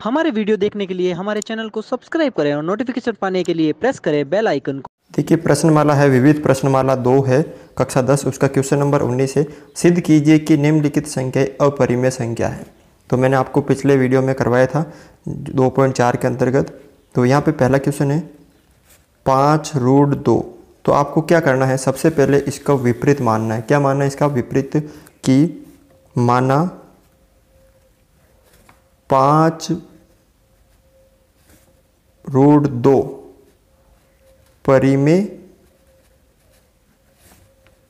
हमारे वीडियो देखने के लिए हमारे चैनल को सब्सक्राइब करें और नोटिफिकेशन पाने के लिए प्रेस करें बेल आइकन को। देखिए प्रश्नमाला है, विविध प्रश्नमाला 2 है, कक्षा 10, उसका क्वेश्चन नंबर 19 है। सिद्ध कीजिए कि निम्नलिखित संख्याएं अपरिमेय संख्या है। तो मैंने आपको पिछले वीडियो में करवाया था 2.4 के अंतर्गत। तो यहाँ पे पहला क्वेश्चन है 5√2। तो आपको क्या करना है, सबसे पहले इसका विपरीत मानना है। क्या मानना है इसका विपरीत? कि माना 5√2 परिमेय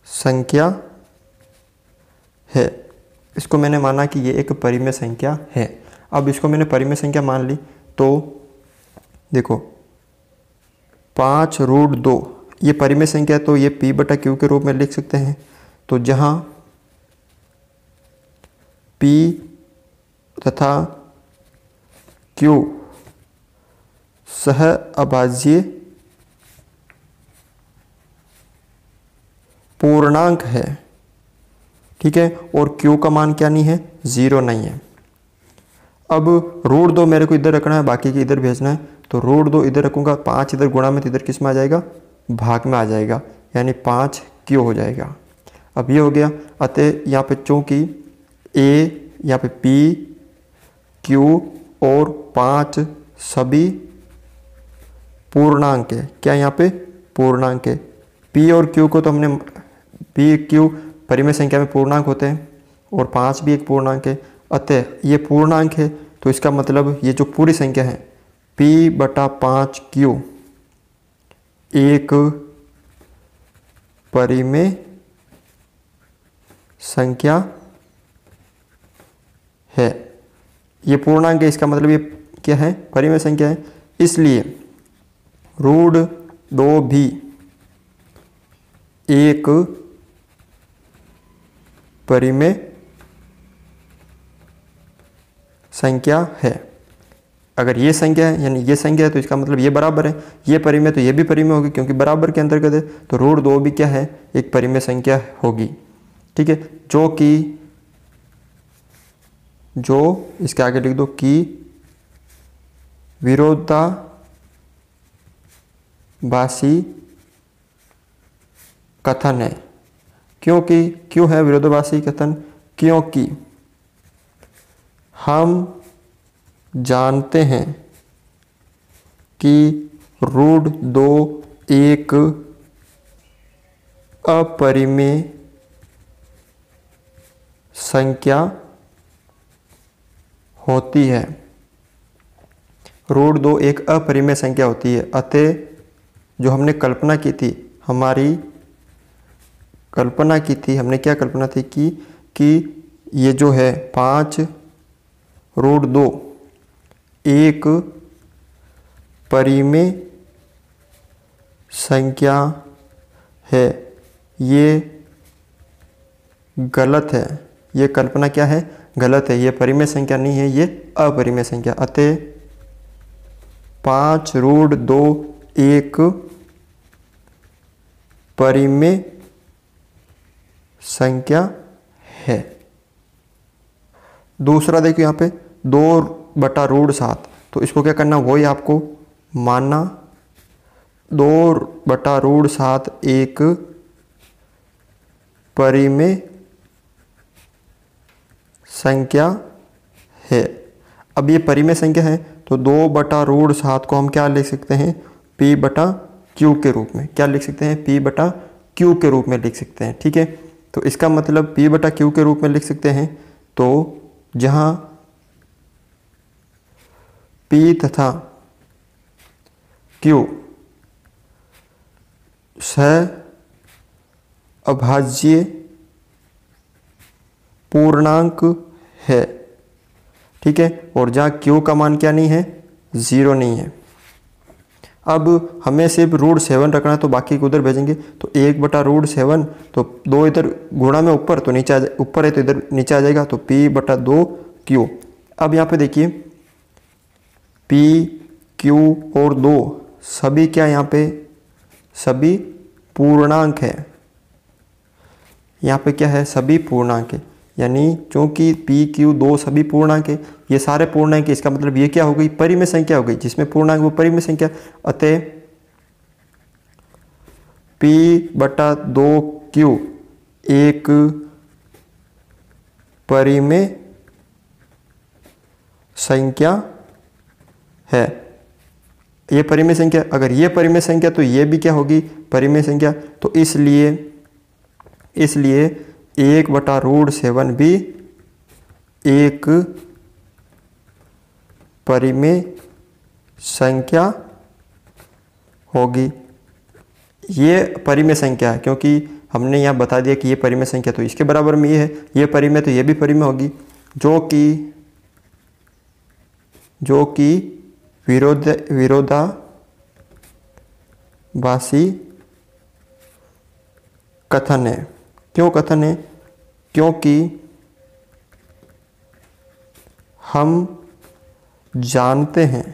संख्या है। इसको मैंने माना कि ये एक परिमेय संख्या है। अब इसको मैंने परिमेय संख्या मान ली तो देखो 5√2 ये परिमेय संख्या है, तो ये P/Q के रूप में लिख सकते हैं। तो जहाँ P तथा Q सह अभाज्य पूर्णांक है, ठीक है, और Q का मान क्या नहीं है, 0 नहीं है। अब √2 मेरे को इधर रखना है, बाकी के इधर भेजना है। तो √2 इधर रखूंगा, 5 इधर गुणा में, तो इधर किस में आ जाएगा, भाग में आ जाएगा, यानी 5Q हो जाएगा। अब ये हो गया। अतः यहाँ पे चूंकि A, यहाँ पे P, Q और 5 सभी पूर्णांक है। क्या यहाँ पे पूर्णांक है? P और Q को तो हमने P Q परिमेय संख्या में पूर्णांक होते हैं, और 5 भी एक पूर्णांक है। अतः ये पूर्णांक है, तो इसका मतलब ये जो पूरी संख्या है P/5Q एक परिमेय संख्या है। ये पूर्णांक है, इसका मतलब ये क्या है, परिमेय संख्या है। इसलिए √2 भी एक परिमेय संख्या है। अगर ये संख्या है यानी ये संख्या है, तो इसका मतलब ये बराबर है। ये परिमेय तो ये भी परिमेय होगी, क्योंकि बराबर के अंतर्गत है। तो √2 भी क्या है, एक परिमेय संख्या होगी, ठीक है। जो इसके आगे लिख दो कि विरोधाभासी कथन है। क्यों है विरोधाभासी कथन? क्योंकि हम जानते हैं कि √2 एक अपरिमेय संख्या होती है। √2 एक अपरिमेय संख्या होती है। अतः जो हमने कल्पना की थी, हमने क्या कल्पना थी कि ये जो है 5√2 एक परिमेय संख्या है। ये गलत है। ये कल्पना क्या है, गलत है। ये परिमेय संख्या नहीं है, ये अपरिमेय संख्या। अतः 5√2 एक परिमेय संख्या है। दूसरा देखिए यहाँ पे 2/√7। तो इसको क्या करना, वही आपको मानना। 2/√7 एक परिमेय संख्या है। अब ये परिमेय संख्या है, तो 2/√7 को हम क्या लिख सकते हैं, P/Q के रूप में। क्या लिख सकते हैं, P/Q के रूप में लिख सकते हैं, ठीक है। तो इसका मतलब P/Q के रूप में लिख सकते हैं। तो जहां P तथा Q सह अभाज्य पूर्णांक है, ठीक है, और जहां Q का मान क्या नहीं है, 0 नहीं है। अब हमें सिर्फ √7 रखना है, तो बाकी को उधर भेजेंगे। तो 1/√7, तो 2 इधर गुणा में ऊपर, तो नीचे ऊपर है तो इधर नीचे आ जाएगा। तो P/2Q। अब यहाँ पे देखिए P, Q और 2 सभी क्या, यहाँ पे सभी पूर्णांक है। यहाँ पे क्या है, सभी पूर्णांक है। यानी चूंकि पी क्यू दो सभी पूर्णांक है, ये सारे पूर्णांक है, इसका मतलब ये क्या हो गई, परिमेय संख्या हो गई, जिसमें पूर्णांक वो परिमेय संख्या। अतः P/2Q एक परिमेय संख्या है। ये परिमेय संख्या, अगर ये परिमेय संख्या तो ये भी क्या होगी, परिमेय संख्या। तो इसलिए 1/√7 भी एक परिमेय संख्या होगी। ये परिमेय संख्या है क्योंकि हमने यहाँ बता दिया कि ये परिमेय संख्या, तो इसके बराबर में ये है, ये परिमेय तो ये भी परिमेय होगी, जो कि विरोधाभासी कथन है। क्यों कथन है? क्योंकि हम जानते हैं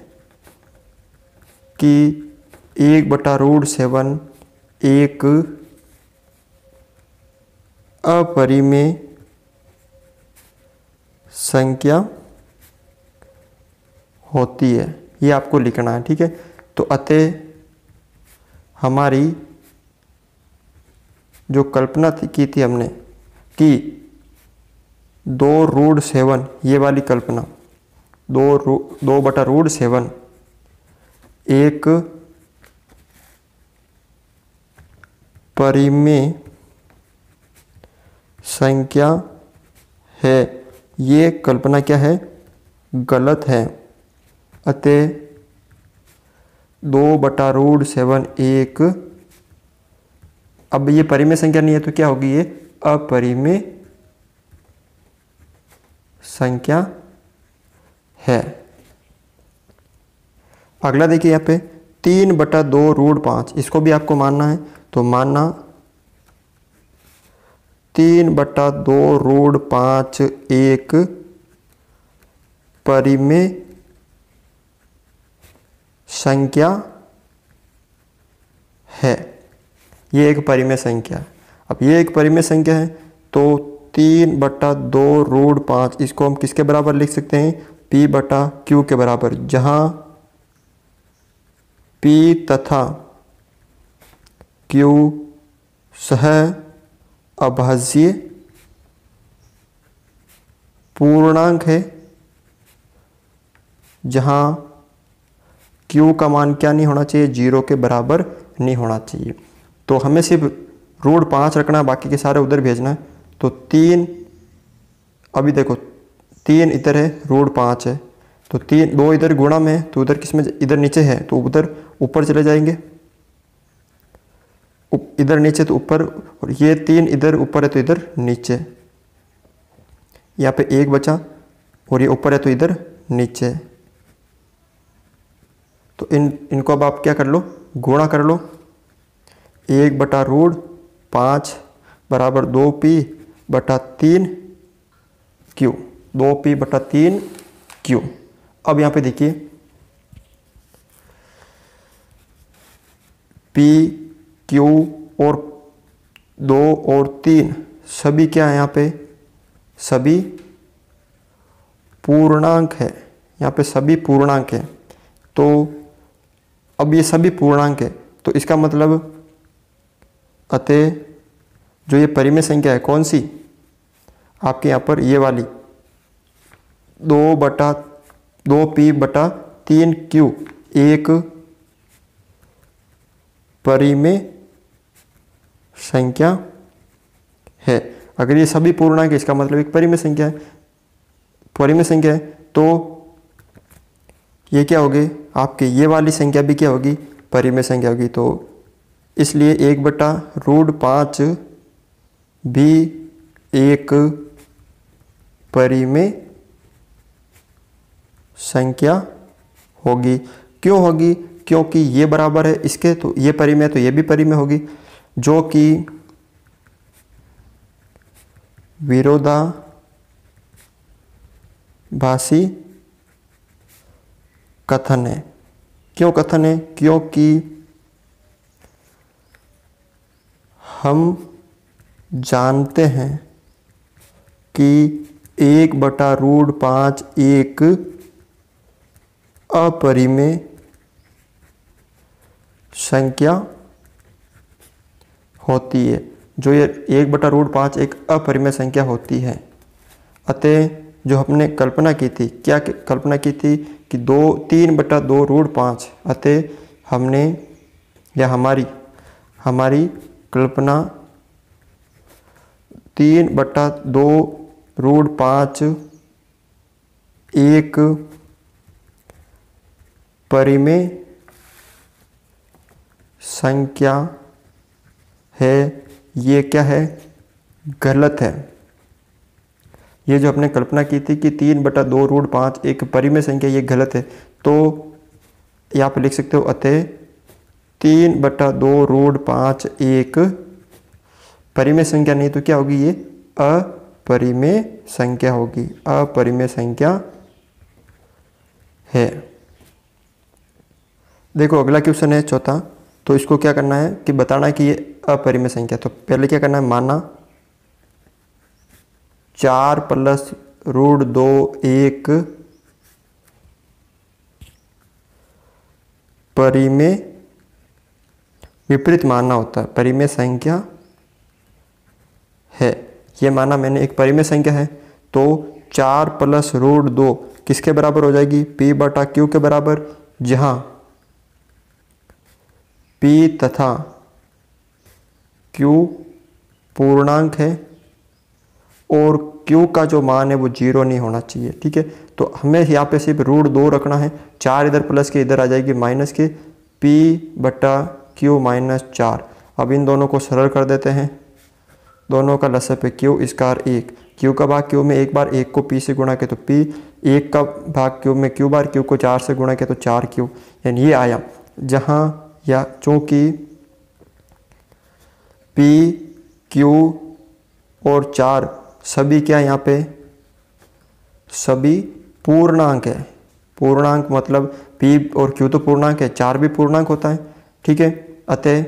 कि 1/√7 एक अपरिमेय संख्या होती है। ये आपको लिखना है, ठीक है। तो अतः हमारी जो कल्पना की थी हमने कि 2√7, ये वाली कल्पना 2/√7 एक परिमेय संख्या है, ये कल्पना क्या है, गलत है। अतः 2/√7 एक, अब ये परिमेय संख्या नहीं है तो क्या होगी, ये अपरिमेय संख्या है। अगला देखिए यहाँ पे 3/2√5, इसको भी आपको मानना है। तो मानना 3/2√5 एक परिमेय संख्या है। ये एक परिमेय संख्या है। अब ये एक परिमेय संख्या है तो 3/2√5 इसको हम किसके बराबर लिख सकते हैं, P/Q के बराबर, जहां P तथा Q सह अभाज्य पूर्णांक है, जहां Q का मान क्या नहीं होना चाहिए, 0 के बराबर नहीं होना चाहिए। तो हमें सिर्फ √5 रखना है, बाकी के सारे उधर भेजना है। तो 3, अभी देखो 3 इधर है, √5 है, तो 2 इधर गुणा में है, तो उधर किस में, इधर नीचे है तो उधर ऊपर चले जाएंगे, इधर नीचे तो ऊपर, और ये 3 इधर ऊपर है तो इधर नीचे, यहाँ पे 1 बचा और ये ऊपर है तो इधर नीचे। तो इनको अब आप क्या कर लो, गुणा कर लो। 1/√5 बराबर 2P/3Q, 2P/3Q। अब यहाँ पे देखिए P, Q और 2 और 3 सभी क्या है, यहाँ पे सभी पूर्णांक है, यहाँ पे सभी पूर्णांक है। तो अब ये सभी पूर्णांक है तो इसका मतलब अतः जो ये परिमेय संख्या है कौन सी, आपके यहाँ पर ये वाली 2P/3Q एक परिमेय संख्या है। अगर ये सभी पूर्णांक है इसका मतलब एक परिमेय संख्या है, परिमेय संख्या है। तो ये क्या होगी, आपके ये वाली संख्या भी क्या होगी, परिमेय संख्या होगी। तो इसलिए 1/√5 भी एक परिमेय संख्या होगी। क्यों होगी, क्योंकि ये बराबर है इसके, तो ये परिमेय तो ये भी परिमेय होगी, जो कि विरोधाभासी कथन है। क्यों कथन है, क्योंकि हम जानते हैं कि 1/√5 एक अपरिमेय संख्या होती है। जो ये 1/√5 एक अपरिमेय संख्या होती है। अतः जो हमने कल्पना की थी, क्या कल्पना की थी कि 3/2√5। अतः हमने या हमारी कल्पना 3/2√5 एक परिमेय संख्या है, ये क्या है? गलत है। ये जो हमने कल्पना की थी कि 3/2√5 एक परिमेय संख्या, ये गलत है। तो यहाँ पे लिख सकते हो अतः 3/2√5 एक परिमेय संख्या नहीं तो क्या होगी? ये अपरिमेय संख्या होगी, अपरिमेय संख्या है। देखो अगला क्वेश्चन है चौथा। तो इसको क्या करना है कि बताना है कि ये अपरिमेय संख्या। तो पहले क्या करना है? माना 4 + √2 एक परिमेय, विपरीत मानना होता है, परिमेय संख्या है। ये माना मैंने एक परिमेय संख्या है। तो 4 + √2 किसके बराबर हो जाएगी? P/Q के बराबर, जहां P तथा Q पूर्णांक है और Q का जो मान है वो 0 नहीं होना चाहिए। ठीक है, तो हमें यहाँ पे सिर्फ √2 रखना है। 4 इधर प्लस के इधर आ जाएगी माइनस के, P/Q - 4। अब इन दोनों को सरल कर देते हैं। दोनों का लसाअ पे Q इसका 1, Q का भाग Q में एक बार, 1 को P से गुणा किया तो P, 1 का भाग Q में Q बार, Q को 4 से गुणा किया तो 4Q। यानी ये आया, जहाँ या चूँकि P, Q और 4 सभी क्या है यहाँ पे? सभी पूर्णांक है। पूर्णांक मतलब P और Q तो पूर्णांक है, 4 भी पूर्णांक होता है। ठीक है, अतः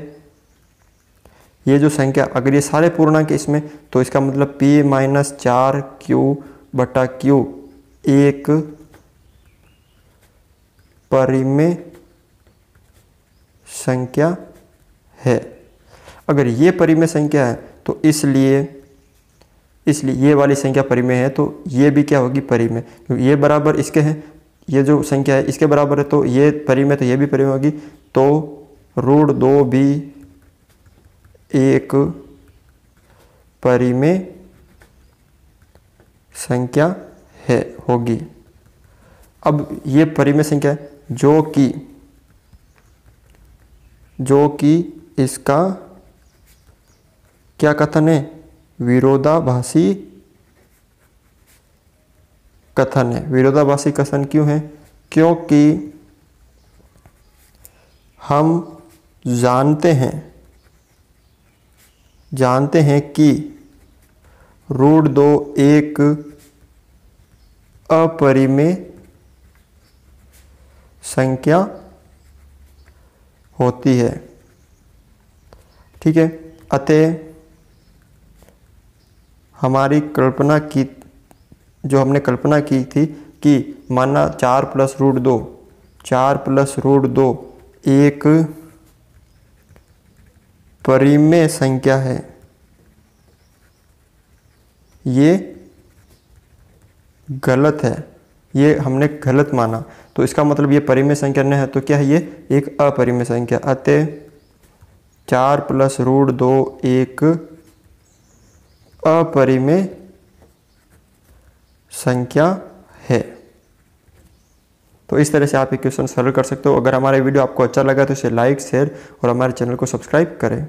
ये जो संख्या, अगर ये सारे पूर्णांक इसमें, तो इसका मतलब P - 4Q/Q एक परिमेय संख्या है। अगर ये परिमेय संख्या है तो इसलिए ये वाली संख्या परिमेय है, तो ये भी क्या होगी? परिमेय। क्योंकि ये बराबर इसके हैं, ये जो संख्या है इसके बराबर है, तो ये परिमेय, तो ये भी परिमेय होगी। तो √2 भी एक परिमेय संख्या है, होगी। अब ये परिमेय संख्या है जो कि इसका क्या कथन है? विरोधाभासी कथन है। विरोधाभासी कथन क्यों है? क्योंकि हम जानते हैं कि √2 एक अपरिमेय संख्या होती है। ठीक है, अतः हमारी कल्पना की, जो हमने कल्पना की थी कि माना 4 + √2 एक परिमेय संख्या है, ये गलत है। ये हमने गलत माना, तो इसका मतलब ये परिमेय संख्या नहीं है, तो क्या है? ये एक अपरिमेय संख्या। अतः 4 + √2 एक अपरिमेय संख्या है। तो इस तरह से आप ये क्वेश्चन सरल कर सकते हो। अगर हमारा वीडियो आपको अच्छा लगा तो इसे लाइक, शेयर और हमारे चैनल को सब्सक्राइब करें।